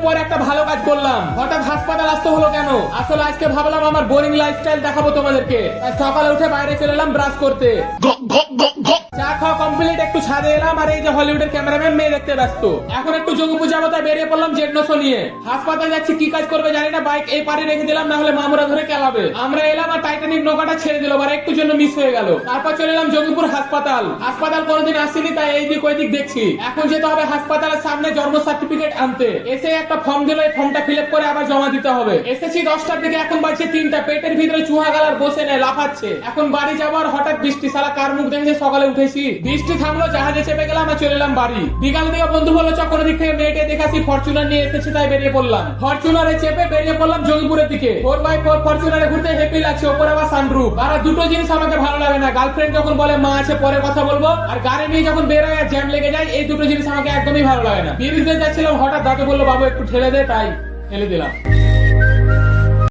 পর একটা ভালো কাজ করলাম। হঠাৎ হাসপাতাল আসতে হলো কেন? আসলে আজকে ভাবলাম আমার বোরিং লাইফস্টাইল দেখাবো তোমাদেরকে। তাই সকালে উঠে বাইরে চলে এলাম ব্রাশ করতে। চা খাওয়া কমপ্লিট, একটু ছাদে এলাম আর এই যে হলিউডের ক্যামেরাম্যান মেয়ে দেখতে ব্যস্ত। এখন একটু যোগীপুর যাবো তাই বেরিয়ে পড়লাম জেডনোসো নিয়ে। হাসপাতাল যাচ্ছি, কি কাজ করবে জানি না, বাইক এই পারে রেখে দিলাম, না হলে মামুরা ধরে কেলাবে। আমরা এলাম আর টাইটানিক নৌকাটা ছেড়ে দিল, আর একটু জন্য মিস হয়ে গেল। তারপর চলে এলাম যোগীপুর হাসপাতাল। হাসপাতাল কোনোদিন আসিনি তাই এই দিক ওই দিক দেখছি। এখন যেতে হবে হাসপাতালের সামনে জন্ম সার্টিফিকেট আনতে। এসে একটা ফর্ম দিল, এই ফর্মটা ফিল আপ করে আবার জমা দিতে হবে। এসেছি 10টার দিকে, এখন বাজছে 3টা। পেটের ভিতরে চুহা গালার বসে নেয়, লাফাচ্ছে। এখন বাড়ি যাবো আর হঠাৎ বৃষ্টি। সালা কার মুখ দেখেছে সকালে উঠেছি। বৃষ্টি থামলো, জাহাজে চেপে গেলাম আর চলে এলাম বাড়ি। বিকাল দিকে বন্ধু বললো চ কোনো দিক থেকে মেয়েটে দেখাচ্ছি, ফরচুনার নিয়ে এসেছি তাই বেরিয়ে পড়লাম। ফরচুনারে চেপে বেরিয়ে পড়লাম যোগীপুরের দিকে। 4x4 ফরচুনারে ঘুরতে হেপি লাগছে, ওপরে আবার সানরুফ। আর দুটো জিনিস আমাকে ভালো লাগে না, গার্লফ্রেন্ড যখন বলে মা আছে পরে কথা বলবো, আর গাড়ি নিয়ে যখন বেরোয় আর জ্যাম লেগে যায়, এই দুটো জিনিস আমাকে একদমই ভালো লাগে না। ব্রিজে যাচ্ছিলাম, হঠাৎ দাদু বললো বাবু একটু ঠেলে দে, তাই ঠেলে দিলাম।